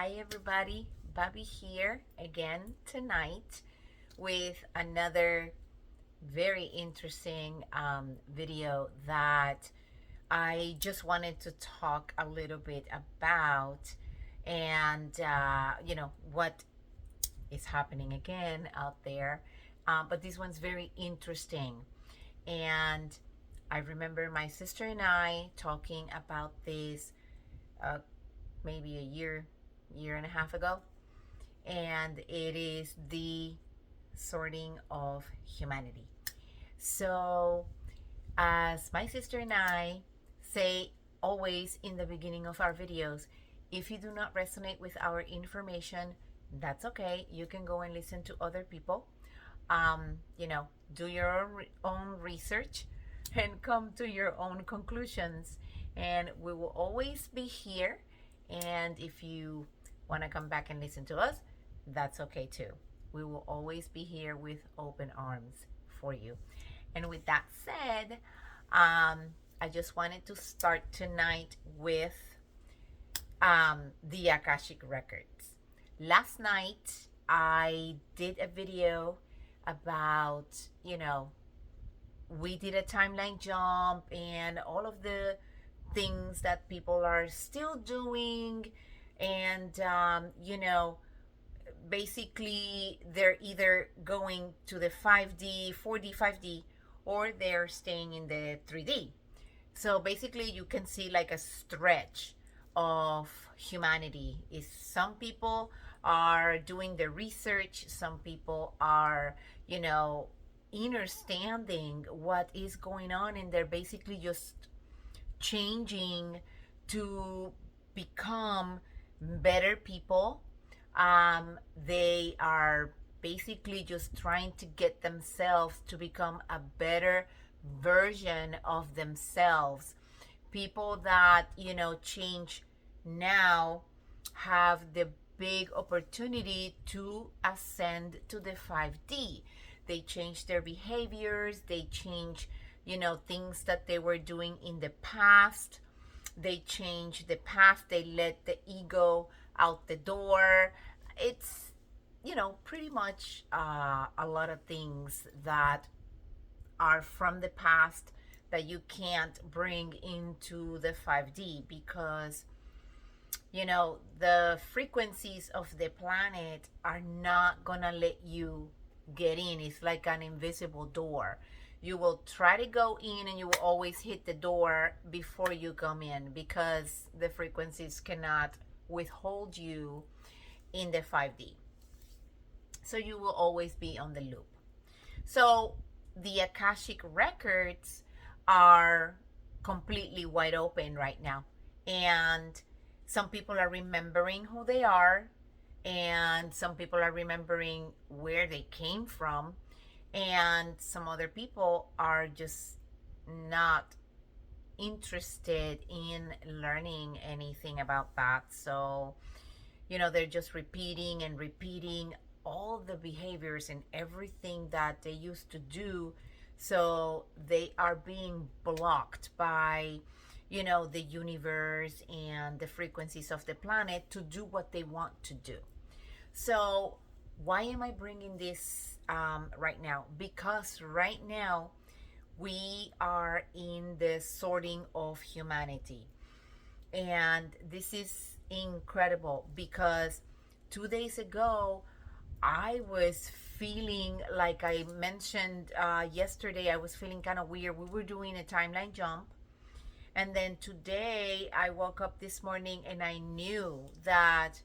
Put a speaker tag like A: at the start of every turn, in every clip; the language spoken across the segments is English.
A: Hi everybody, Bobby here again tonight with another very interesting video that I just wanted to talk a little bit about and what is happening again out there. But this one's very interesting, and I remember my sister and I talking about this uh, maybe a year and a half ago, and it is the sorting of humanity. So, as my sister and I say always in the beginning of our videos, if you do not resonate with our information, that's okay. You can go and listen to other people. Do your own research and come to your own conclusions. And we will always be here. And if you want to come back and listen to us, that's okay too. We will always be here with open arms for you. And with that said, I just wanted to start tonight with the Akashic Records. Last night, I did a video about, we did a timeline jump and all of the things that people are still doing. And, basically they're either going to the 5D, 4D, 5D, or they're staying in the 3D. So basically you can see like a stretch of humanity. Is some people are doing the research, some people are, understanding what is going on, and they're basically just changing to become better people. They are basically just trying to get themselves to become a better version of themselves. People that, change now have the big opportunity to ascend to the 5D. They change their behaviors, they change, things that they were doing in the past. They change the path, they let the ego out the door. It's, pretty much a lot of things that are from the past that you can't bring into the 5D because, the frequencies of the planet are not gonna let you get in. It's like an invisible door. You will try to go in and you will always hit the door before you come in because the frequencies cannot withhold you in the 5D. So you will always be on the loop. So the Akashic records are completely wide open right now. And some people are remembering who they are, and some people are remembering where they came from, and some other people are just not interested in learning anything about that. So, they're just repeating and repeating all the behaviors and everything that they used to do. So they are being blocked by, the universe and the frequencies of the planet to do what they want to do. So why am I bringing this right now? Because right now we are in the sorting of humanity. And this is incredible because 2 days ago, I was feeling like I mentioned yesterday, I was feeling kind of weird. We were doing a timeline jump. And then today, I woke up this morning and I knew that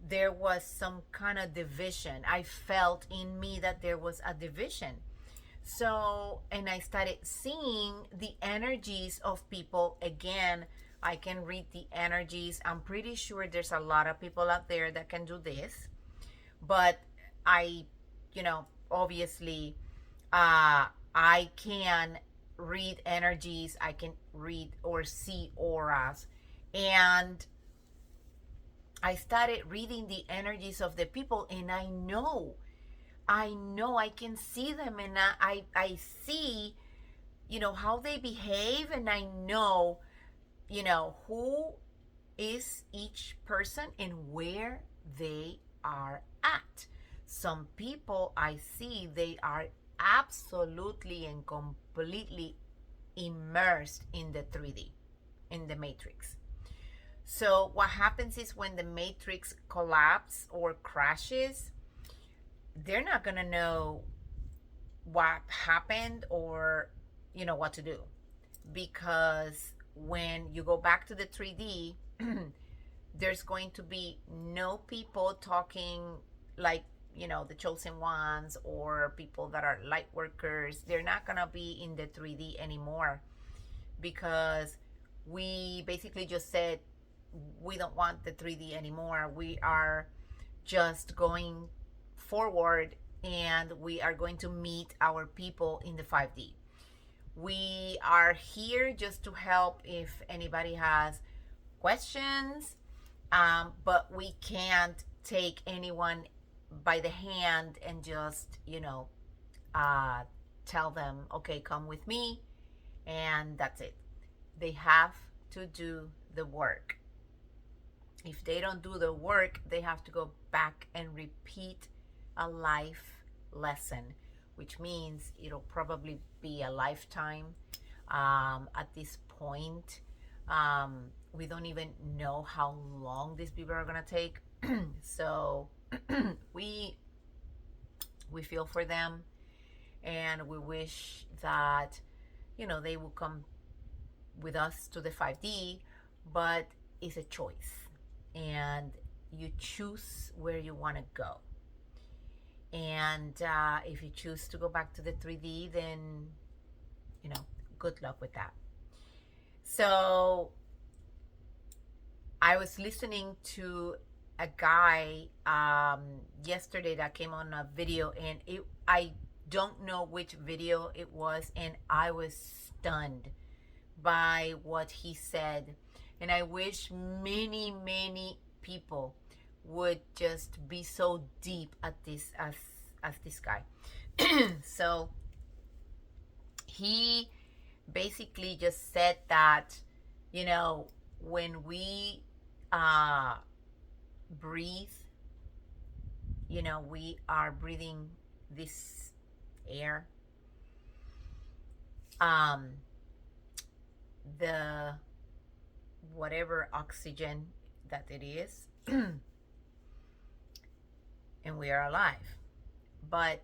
A: there was some kind of division. I felt in me that there was a division. So, and I started seeing the energies of people again. I can read the energies. I'm pretty sure there's a lot of people out there that can do this. But I, obviously, I can read energies. I can read or see auras. And I started reading the energies of the people, and I know I can see them, and I see, how they behave, and I know, who is each person and where they are at. Some people I see, they are absolutely and completely immersed in the 3D, in the matrix. So what happens is when the matrix collapses or crashes, they're not going to know what happened or what to do, because when you go back to the 3D, there's going to be no people talking like the chosen ones or people that are light workers. They're not going to be in the 3D anymore, because we basically just said we don't want the 3D anymore. We are just going forward, and we are going to meet our people in the 5D. We are here just to help if anybody has questions, but we can't take anyone by the hand and just tell them, okay, come with me, and that's it. They have to do the work. If they don't do the work, they have to go back and repeat a life lesson, which means it'll probably be a lifetime at this point. We don't even know how long these people are gonna take. So we feel for them, and we wish that they will come with us to the 5D, but it's a choice, and you choose where you want to go. And if you choose to go back to the 3D, then good luck with that. So I was listening to a guy yesterday that came on a video, and I don't know which video it was, and I was stunned by what he said. And I wish many people would just be so deep at this as this guy. So he basically just said that when we breathe, we are breathing this air, the whatever oxygen that it is, and we are alive. But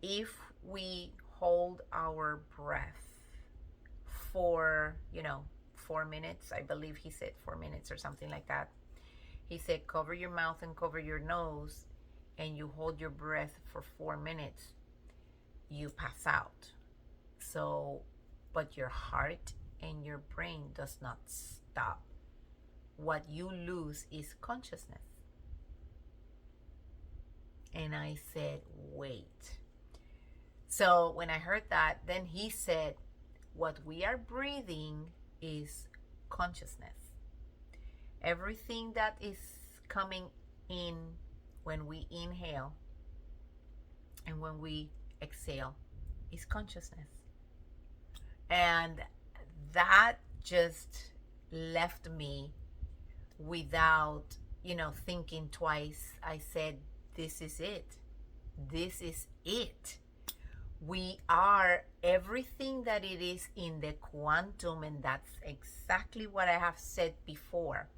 A: if we hold our breath for 4 minutes, I believe he said 4 minutes or something like that. He said cover your mouth and cover your nose, and you hold your breath for 4 minutes, you pass out. So, but your heart and your brain does not stop. What you lose is consciousness. And I said, wait. So when I heard that, then he said, what we are breathing is consciousness. Everything that is coming in when we inhale and when we exhale is consciousness. And that just left me without thinking twice. I said, this is it. This is it. We are everything that it is in the quantum, and that's exactly what I have said before.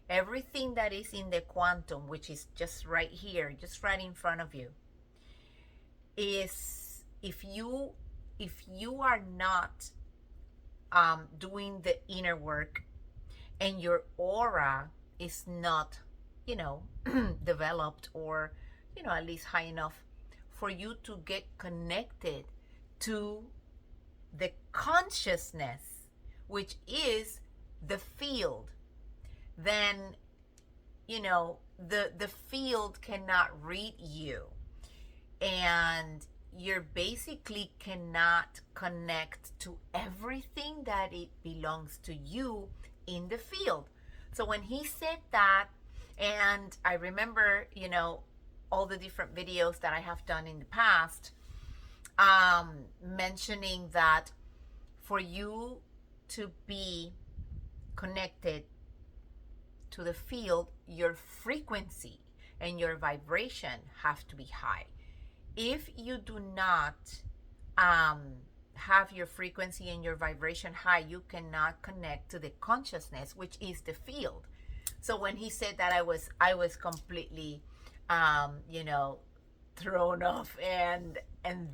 A: Everything that is in the quantum, which is just right here, just right in front of you, is if you are not doing the inner work, and your aura is not developed, or at least high enough for you to get connected to the consciousness, which is the field, then the field cannot read you, and you basically cannot connect to everything that it belongs to you in the field. So when he said that, and I remember all the different videos that I have done in the past, mentioning that for you to be connected to the field, your frequency and your vibration have to be high. If you do not have your frequency and your vibration high, you cannot connect to the consciousness, which is the field. So when he said that, I was completely, you know, thrown off, and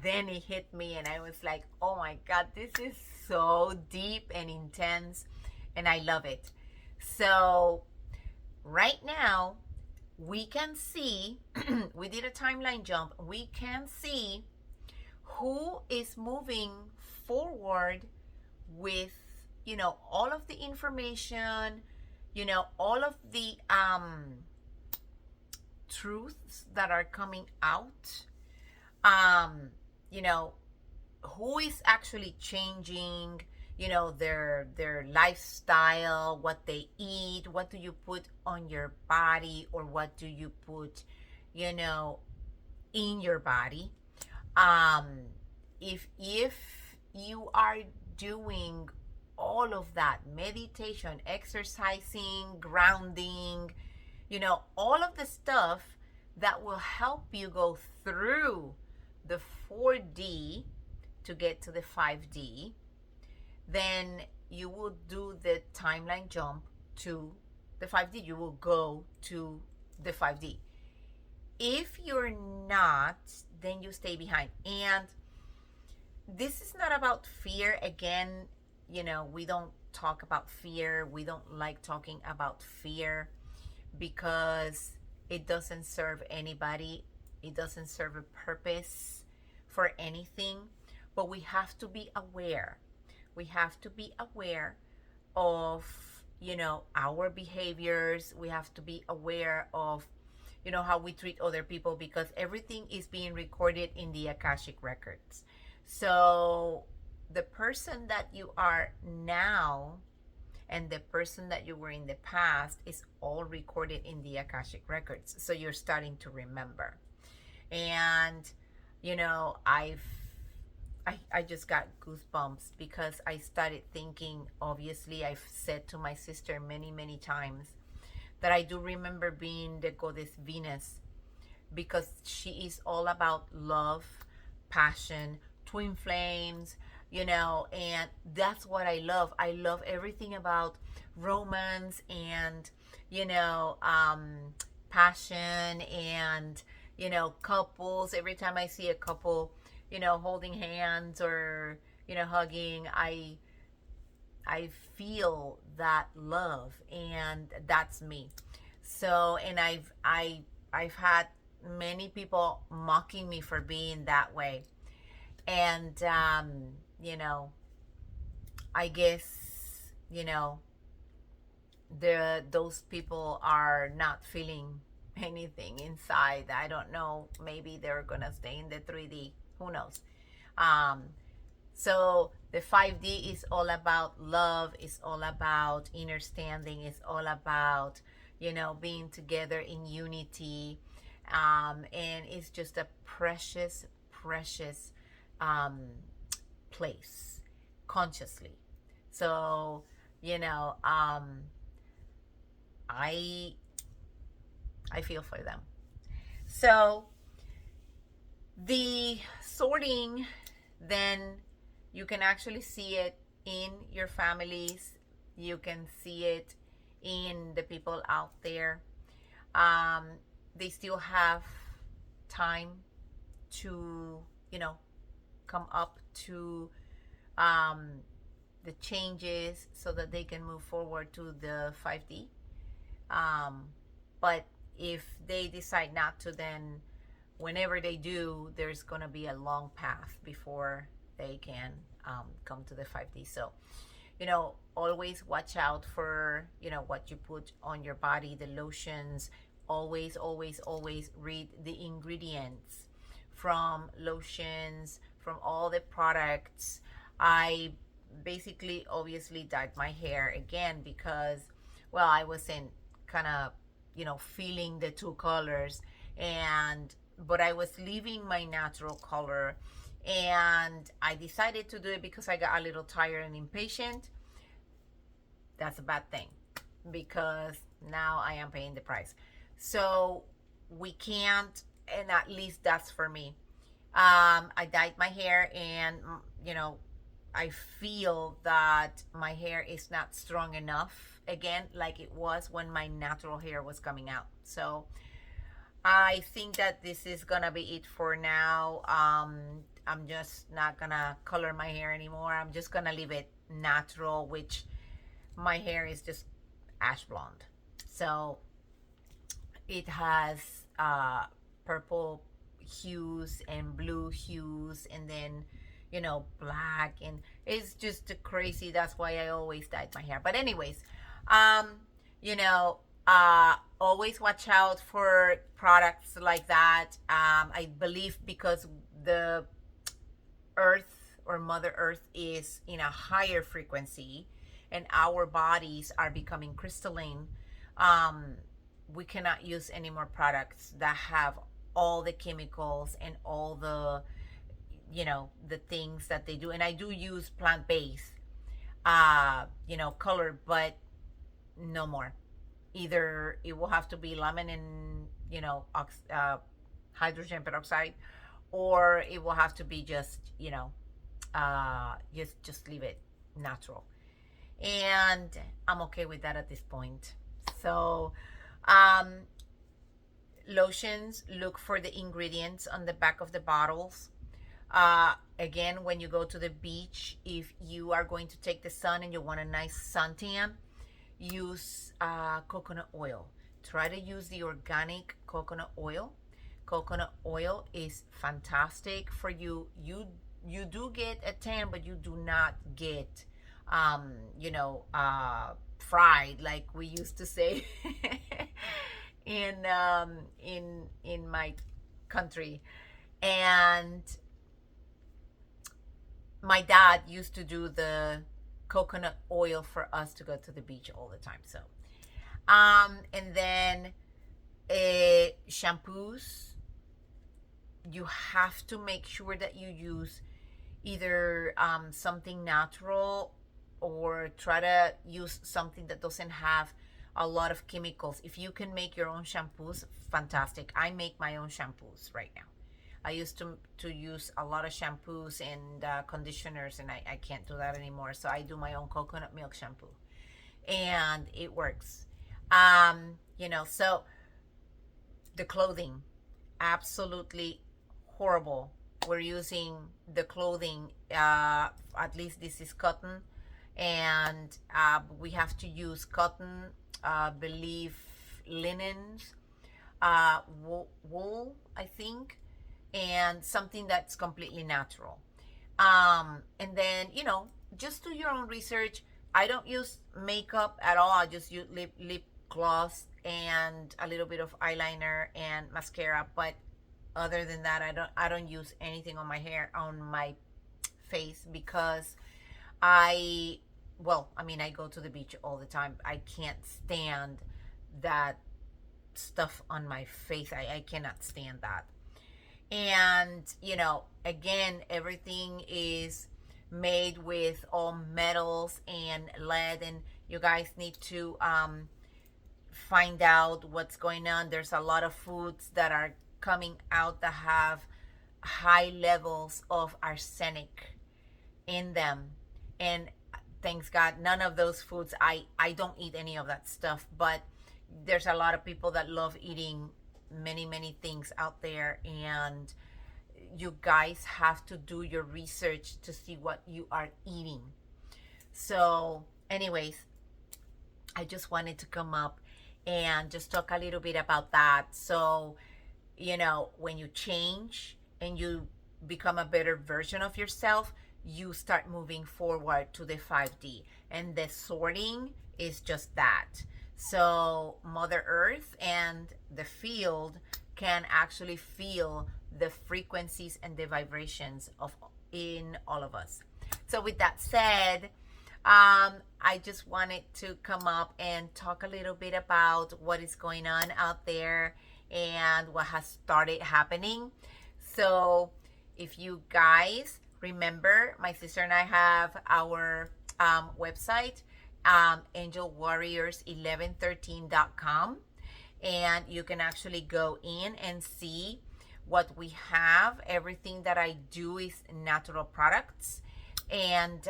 A: then it hit me, and I was like, oh my God, this is so deep and intense, and I love it. So right now we can see we did a timeline jump. We can see who is moving forward with, you know, all of the information, you know, all of the truths that are coming out, you know, who is actually changing, you know, their lifestyle, what they eat, what do you put on your body, or what do you put, you know, in your body. If you are doing all of that, meditation, exercising, grounding, you know, all of the stuff that will help you go through the 4D to get to the 5D, then you will do the timeline jump to the 5D. You will go to the 5D. If you're not, then you stay behind. And this is not about fear. Again, you know, we don't talk about fear. We don't like talking about fear because it doesn't serve anybody. It doesn't serve a purpose for anything. But we have to be aware. We have to be aware of, you know, our behaviors. We have to be aware of, you know, how we treat other people, because everything is being recorded in the Akashic records. So the person that you are now and the person that you were in the past is all recorded in the Akashic records. So you're starting to remember. And, you know, I just got goosebumps because I started thinking, obviously, I've said to my sister many, many times that I do remember being the goddess Venus, because she is all about love, passion, twin flames, you know, and that's what I love. I love everything about romance and, you know, passion and, you know, couples. Every time I see a couple, you know, holding hands or, you know, hugging, I feel that love, and that's me. So, and I've had many people mocking me for being that way. And you know, I guess, you know, those people are not feeling anything inside. I don't know, maybe they're gonna stay in the 3D, who knows. So the 5D is all about love, it's all about understanding, it's all about, you know, being together in unity, and it's just a precious, precious place consciously. So, you know, I feel for them. So the sorting, then you can actually see it in your families. You can see it in the people out there. They still have time to, you know, come up to the changes so that they can move forward to the 5D. But if they decide not to, then whenever they do, there's going to be a long path before they can come to the 5D. So, you know, always watch out for, you know, what you put on your body, the lotions. Always, always, always read the ingredients from lotions, from all the products. I basically, obviously, dyed my hair again because, well, I wasn't kind of, you know, feeling the two colors, but I was leaving my natural color, and I decided to do it because I got a little tired and impatient. that's a bad thing because now I am paying the price. So we can't, and at least that's for me. I dyed my hair, and you know, I feel that my hair is not strong enough again, like it was when my natural hair was coming out. So I think that this is gonna be it for now. I'm just not gonna color my hair anymore. I'm just gonna leave it natural, which my hair is just ash blonde. So it has purple hues and blue hues, and then black, and it's just crazy. That's why I always dyed my hair. But anyways, um you know always watch out for products like that. I believe because the earth, or mother earth, is in a higher frequency and our bodies are becoming crystalline, um, we cannot use any more products that have all the chemicals and all the things that they do. And I do use plant-based color, but no more. Either it will have to be lemon and hydrogen peroxide, or it will have to be just just leave it natural. And I'm okay with that at this point. So um lotions, look for the ingredients on the back of the bottles. Again, when you go to the beach, if you are going to take the sun and you want a nice suntan, use coconut oil. Try to use the organic coconut oil. Coconut oil is fantastic for you. You do get a tan, but you do not get fried, like we used to say in my country. And my dad used to do the coconut oil for us to go to the beach all the time. So and then shampoos, you have to make sure that you use either something natural, or try to use something that doesn't have a lot of chemicals. If you can make your own shampoos, fantastic. I make my own shampoos right now. I used to use a lot of shampoos and conditioners, and I can't do that anymore. So I do my own coconut milk shampoo, and it works. So the clothing, absolutely horrible. We're using the clothing, at least this is cotton, and we have to use cotton, believe linens, wool, I think, and something that's completely natural. And then just do your own research. I don't use makeup at all. I just use lip gloss and a little bit of eyeliner and mascara. But other than that, I don't use anything on my hair, on my face, because I go to the beach all the time. I can't stand that stuff on my face. I cannot stand that. And again, everything is made with all metals and lead, and you guys need to find out what's going on. There's a lot of foods that are coming out that have high levels of arsenic in them, and thanks God, none of those foods, I don't eat any of that stuff. But there's a lot of people that love eating many things out there, and you guys have to do your research to see what you are eating. So anyways, I just wanted to come up and just talk a little bit about that. So when you change and you become a better version of yourself, you start moving forward to the 5D, and the sorting is just that. So Mother Earth and the field can actually feel the frequencies and the vibrations of in all of us. So with that said, I just wanted to come up and talk a little bit about what is going on out there and what has started happening. So if you guys remember, my sister and I have our website. angelwarriors1113.com, and you can actually go in and see what we have. Everything that I do is natural products, and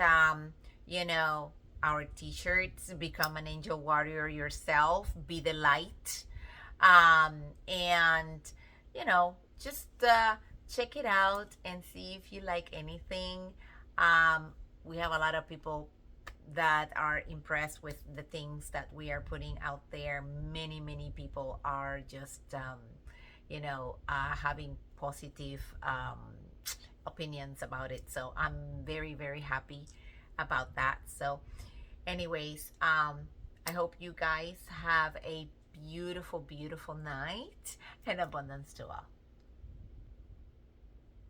A: you know, our t-shirts, become an angel warrior yourself, be the light, and you know, just check it out and see if you like anything. We have a lot of people that are impressed with the things that we are putting out there. Many people are just having positive opinions about it, so I'm very happy about that. So anyways, I hope you guys have a beautiful night, and abundance to all.